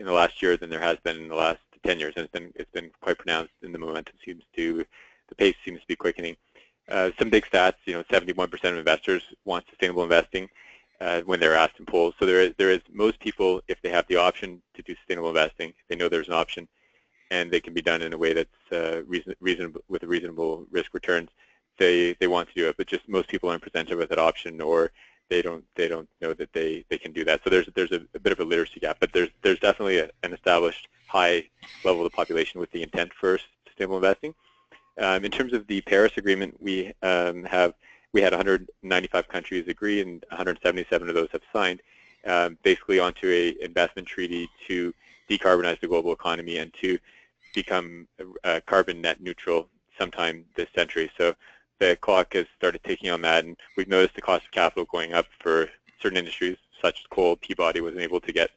in the last year than there has been in the last 10 years, and it's been quite pronounced, and the pace seems to be quickening. Some big stats, 71% of investors want sustainable investing when they're asked in polls. So there is most people, if they have the option to do sustainable investing, they know there's an option, and they can be done in a way that's reasonable with a reasonable risk returns. They want to do it, but just most people aren't presented with that option, or they don't know that they can do that. So there's a bit of a literacy gap, but there's definitely an established high level of the population with the intent for sustainable investing. In terms of the Paris Agreement, we had 195 countries agree, and 177 of those have signed, basically onto a investment treaty to decarbonize the global economy and to become carbon net neutral sometime this century. So the clock has started ticking on that, and we've noticed the cost of capital going up for certain industries, such as coal. Peabody wasn't able to get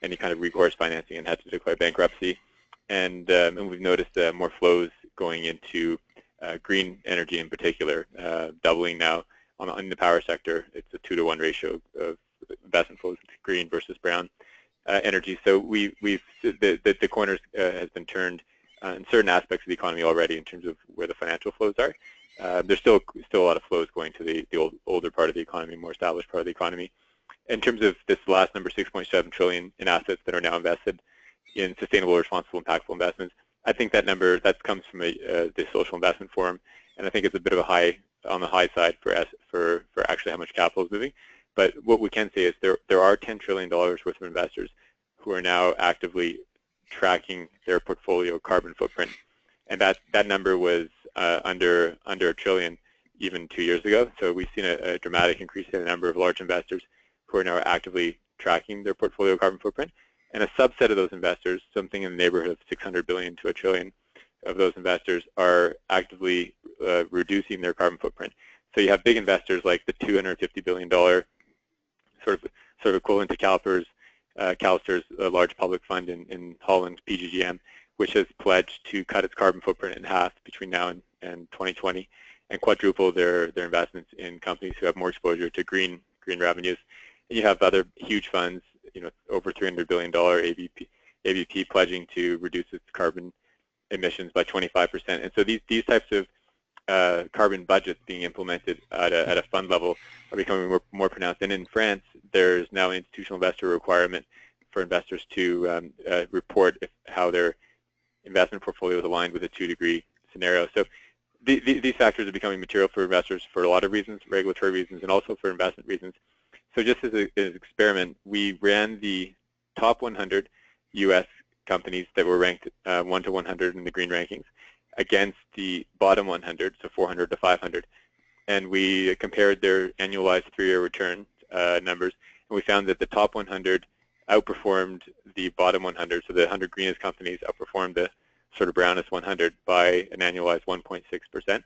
any kind of recourse financing and had to declare bankruptcy. And we've noticed more flows going into green energy in particular, doubling now in the power sector. It's a 2-to-1 ratio of investment flows into green versus brown energy. So the corner has been turned in certain aspects of the economy already in terms of where the financial flows are. There's still a lot of flows going to the older part of the economy, more established part of the economy. In terms of this last number, 6.7 trillion in assets that are now invested in sustainable, responsible, impactful investments, I think that number comes from the Social Investment Forum, and I think it's a bit of on the high side for actually how much capital is moving. But what we can say is there are $10 trillion worth of investors who are now actively tracking their portfolio carbon footprint, and that number was under $1 trillion even 2 years ago. So we've seen a dramatic increase in the number of large investors who are now actively tracking their portfolio carbon footprint. And a subset of those investors, something in the neighborhood of 600 billion to $1 trillion of those investors, are actively reducing their carbon footprint. So you have big investors like the $250 billion sort of equivalent to CalSTR's large public fund in Holland, PGGM, which has pledged to cut its carbon footprint in half between now and 2020, and quadruple their investments in companies who have more exposure to green revenues. And you have other huge funds, over $300 billion ABP pledging to reduce its carbon emissions by 25%. And so these types of carbon budgets being implemented at a fund level are becoming more pronounced. And in France, there's now an institutional investor requirement for investors to report how their investment portfolio is aligned with a 2-degree scenario. So these factors are becoming material for investors for a lot of reasons, regulatory reasons, and also for investment reasons. So just as an experiment, we ran the top 100 U.S. companies that were ranked 1 to 100 in the green rankings against the bottom 100, so 400 to 500. And we compared their annualized 3-year return numbers, and we found that the top 100 outperformed the bottom 100, so the 100 greenest companies outperformed the sort of brownest 100 by an annualized 1.6%,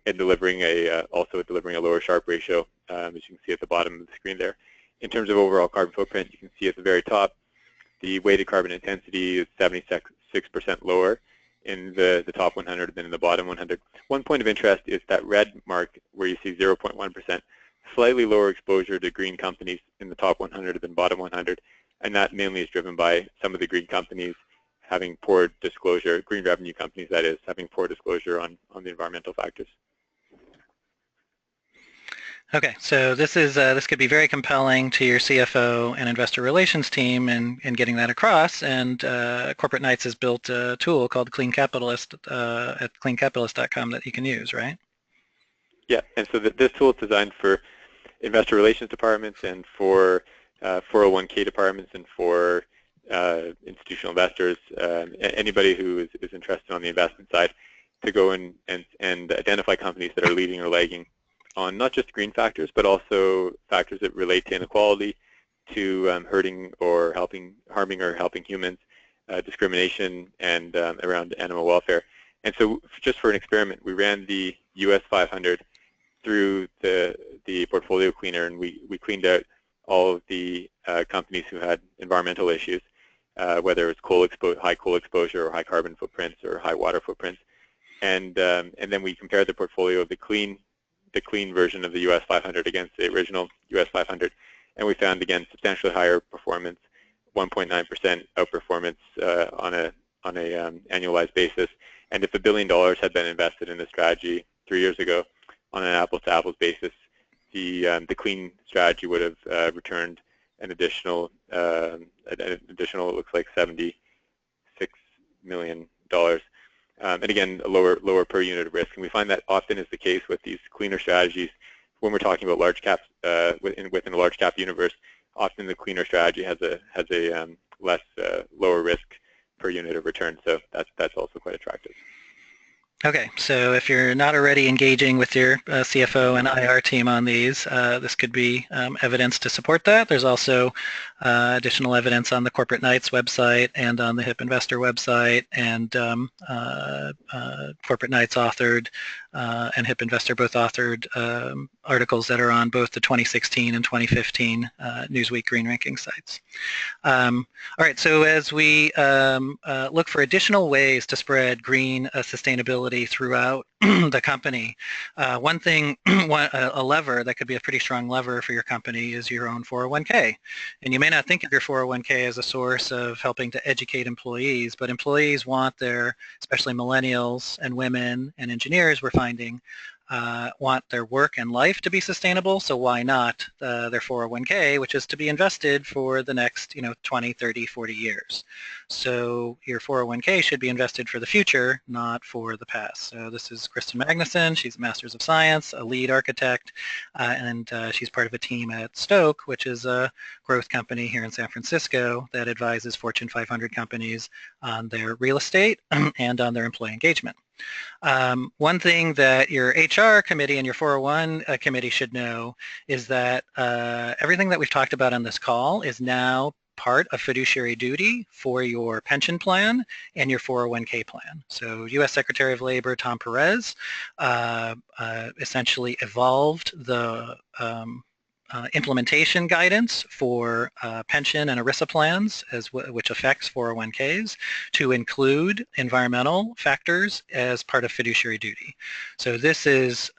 and also delivering a lower Sharpe ratio, as you can see at the bottom of the screen there. In terms of overall carbon footprint, you can see at the very top, the weighted carbon intensity is 76% lower in the top 100 than in the bottom 100. One point of interest is that red mark where you see 0.1%, slightly lower exposure to green companies in the top 100 than bottom 100, and that mainly is driven by some of the green companies having poor disclosure, green revenue companies that is, having poor disclosure on the environmental factors. Okay, so this could be very compelling to your CFO and investor relations team in getting that across. And Corporate Knights has built a tool called Clean Capitalist at cleancapitalist.com that you can use, right? Yeah, and so this tool is designed for investor relations departments and for 401k departments and for institutional investors, anybody who is interested on the investment side, to go in and identify companies that are leading or lagging on not just green factors, but also factors that relate to inequality, to harming or helping humans, discrimination, and around animal welfare. And so just for an experiment, we ran the US 500 through the portfolio cleaner, and we cleaned out all of the companies who had environmental issues, whether it's high coal exposure or high carbon footprints or high water footprints. And then we compared the portfolio of the clean version of the US 500 against the original US 500, and we found, again, substantially higher performance, 1.9% outperformance on a annualized basis. And if $1 billion had been invested in this strategy 3 years ago, on an apples-to-apples basis, the clean strategy would have returned an additional, it looks like $76 million. And again, a lower per unit of risk. And we find that often is the case with these cleaner strategies when we're talking about large caps within a large cap universe. Often the cleaner strategy has a lower risk per unit of return. So that's also quite attractive. Okay, so if you're not already engaging with your CFO and IR team on these, this could be evidence to support that. There's also additional evidence on the Corporate Knights website and on the HIP Investor website, and Corporate Knights authored and HIP Investor both authored articles that are on both the 2016 and 2015 Newsweek Green Ranking sites. All right, so as we look for additional ways to spread green sustainability throughout the company, one thing, a lever that could be a pretty strong lever for your company is your own 401k. And you may not think of your 401k as a source of helping to educate employees, but employees want especially millennials and women and engineers, we're finding, want their work and life to be sustainable, so why not their 401k, which is to be invested for the next 20, 30, 40 years. So your 401k should be invested for the future, not for the past. So this is Kristen Magnuson. She's a Master's of Science, a lead architect, and she's part of a team at Stoke, which is a growth company here in San Francisco that advises Fortune 500 companies on their real estate and on their employee engagement. One thing that your HR committee and your 401 committee should know is that everything that we've talked about on this call is now part of fiduciary duty for your pension plan and your 401k plan. So U.S. Secretary of Labor Tom Perez essentially evolved the implementation guidance for pension and ERISA plans, which affects 401ks, to include environmental factors as part of fiduciary duty. So this is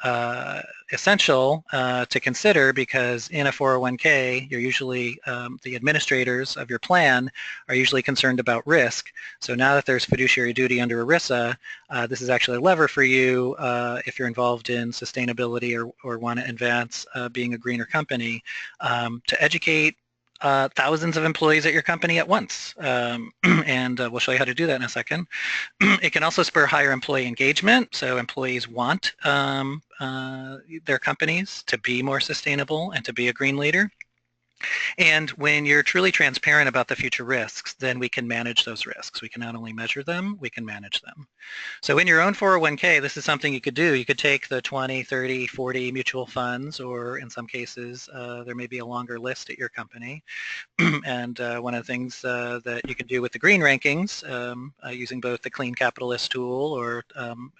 essential to consider, because in a 401k, you're usually, the administrators of your plan are usually concerned about risk. So now that there's fiduciary duty under ERISA, this is actually a lever for you if you're involved in sustainability or want to advance being a greener company, to educate thousands of employees at your company at once. And we'll show you how to do that in a second. It can also spur higher employee engagement, so employees want their companies to be more sustainable and to be a green leader. And when you're truly transparent about the future risks, then we can manage those risks. We can not only measure them, we can manage them. So in your own 401k, this is something you could do. You could take the 20, 30, 40 mutual funds, or in some cases, there may be a longer list at your company. And one of the things that you can do with the green rankings, using both the Clean Capitalist tool or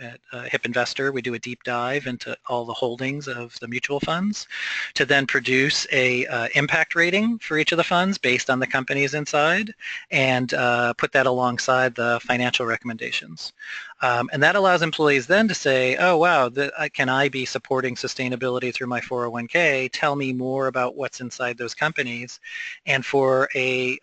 at HIP Investor, we do a deep dive into all the holdings of the mutual funds to then produce a impact rating for each of the funds based on the companies inside and put that alongside the financial recommendations. And that allows employees then to say, oh, wow, can I be supporting sustainability through my 401k? Tell me more about what's inside those companies. And for a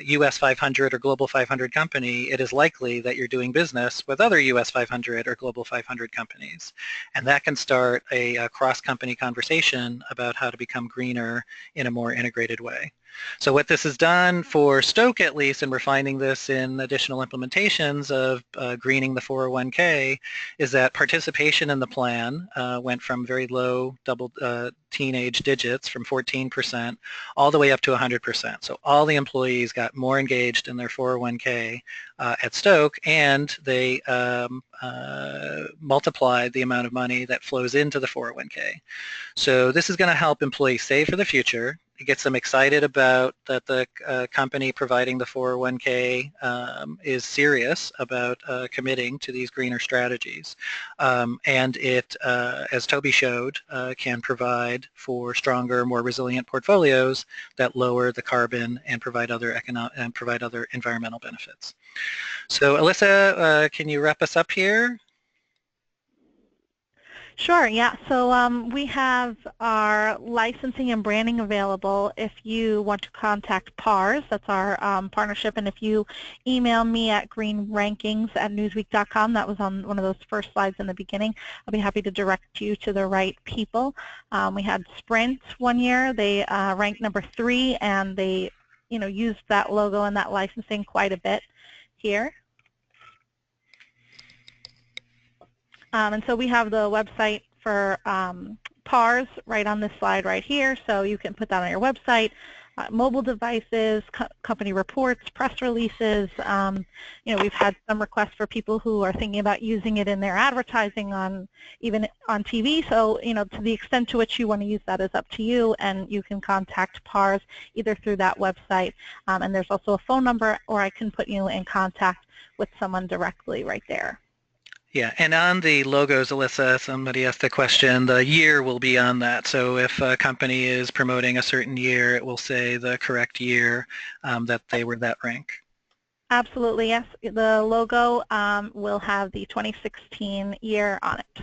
US 500 or Global 500 company, it is likely that you're doing business with other US 500 or Global 500 companies. And that can start a cross-company conversation about how to become greener in a more integrated way. So what this has done for Stoke, at least, and we're finding this in additional implementations of greening the 401k, is that participation in the plan went from very low double teenage digits, from 14%, all the way up to 100%. So all the employees got more engaged in their 401k at Stoke, and they multiplied the amount of money that flows into the 401k. So this is going to help employees save for the future. It gets them excited about that the company providing the 401k is serious about committing to these greener strategies. And it, as Toby showed, can provide for stronger, more resilient portfolios that lower the carbon and provide other environmental benefits. So Alyssa, can you wrap us up here? Sure, yeah. So we have our licensing and branding available if you want to contact PARS. That's our partnership. And if you email me at greenrankings@newsweek.com, that was on one of those first slides in the beginning, I'll be happy to direct you to the right people. We had Sprint one year. They ranked number 3, and they used that logo and that licensing quite a bit here. And so we have the website for PARS right on this slide right here, so you can put that on your website. Mobile devices, company reports, press releases. We've had some requests for people who are thinking about using it in their advertising even on TV. So, to the extent to which you want to use that is up to you, and you can contact PARS either through that website, and there's also a phone number, or I can put you in contact with someone directly right there. Yeah, and on the logos, Alyssa, somebody asked the question, the year will be on that. So if a company is promoting a certain year, it will say the correct year that they were that rank. Absolutely, yes. The logo will have the 2016 year on it.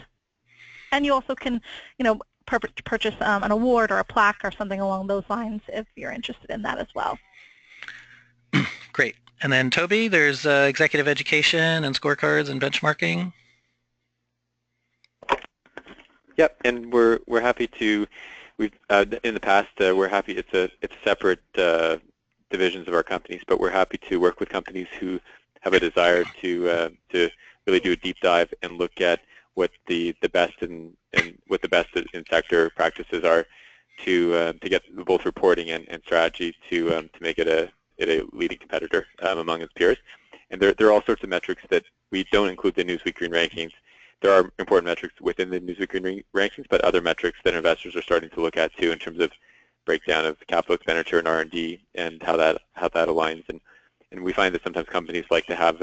And you also can, purchase an award or a plaque or something along those lines if you're interested in that as well. Great. And then Toby, there's executive education and scorecards and benchmarking. Yep, and we're happy to. We've in the past we're happy. It's separate divisions of our companies, but we're happy to work with companies who have a desire to really do a deep dive and look at what the best and what the best in sector practices are to get both reporting and strategy to make it a leading competitor among its peers. And there are all sorts of metrics that we don't include in the Newsweek Green Rankings. There are important metrics within the Newsweek Green Rankings, but other metrics that investors are starting to look at too in terms of breakdown of capital expenditure and R&D and how that aligns. And we find that sometimes companies like to have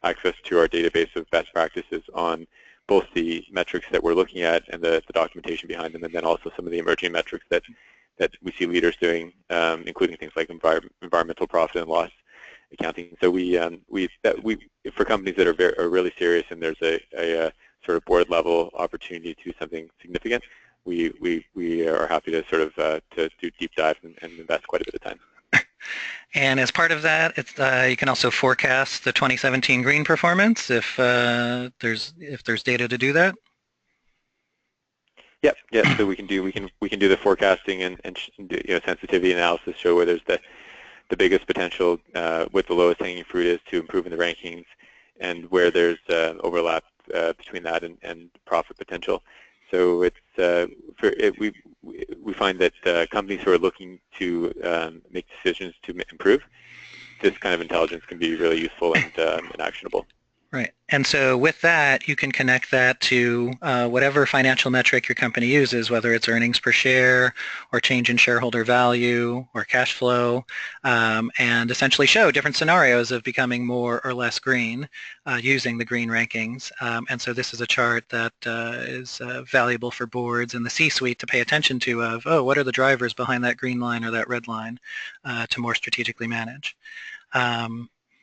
access to our database of best practices on both the metrics that we're looking at and the documentation behind them, and then also some of the emerging metrics that we see leaders doing, including things like environmental profit and loss accounting. So for companies that are really serious and there's a sort of board level opportunity to do something significant, we are happy to sort of to do deep dives and invest quite a bit of time. And as part of that, you can also forecast the 2017 green performance if there's data to do that. Yep. Yeah. So we can do the forecasting and sensitivity analysis, show where there's the biggest potential, what the lowest hanging fruit is to improve in the rankings, and where there's overlap between that and profit potential. So it's we find that companies who are looking to make decisions to improve, this kind of intelligence can be really useful and actionable. Right. And so with that, you can connect that to whatever financial metric your company uses, whether it's earnings per share or change in shareholder value or cash flow, and essentially show different scenarios of becoming more or less green using the green rankings. And so this is a chart that is valuable for boards and the C-suite to pay attention to of, oh, what are the drivers behind that green line or that red line to more strategically manage.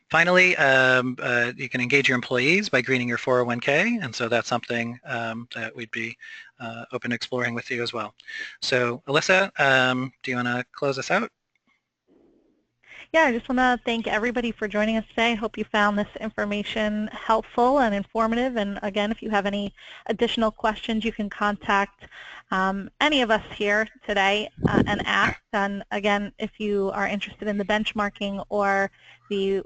Finally, you can engage your employees by greening your 401k, and so that's something that we'd be open to exploring with you as well. So, Alyssa, do you want to close us out? Yeah, I just want to thank everybody for joining us today. I hope you found this information helpful and informative. And again, if you have any additional questions, you can contact any of us here today and ask. And again, if you are interested in the benchmarking or the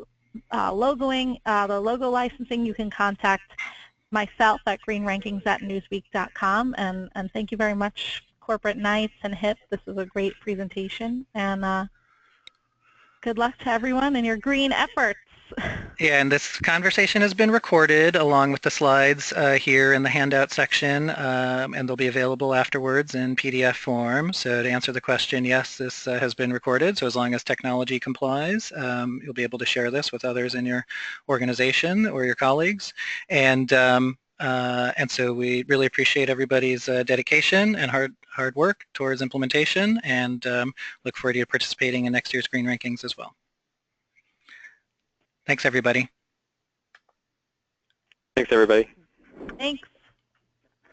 logoing, the logo licensing, you can contact myself at greenrankings@newsweek.com. And thank you very much, Corporate Knights and HIP. This was a great presentation. And good luck to everyone in your green efforts. Yeah, and this conversation has been recorded along with the slides here in the handout section, and they'll be available afterwards in PDF form. So to answer the question, yes, this has been recorded, so as long as technology complies, you'll be able to share this with others in your organization or your colleagues. And so we really appreciate everybody's dedication and hard work towards implementation, and look forward to you participating in next year's Green Rankings as well. Thanks, everybody. Thanks, everybody. Thanks.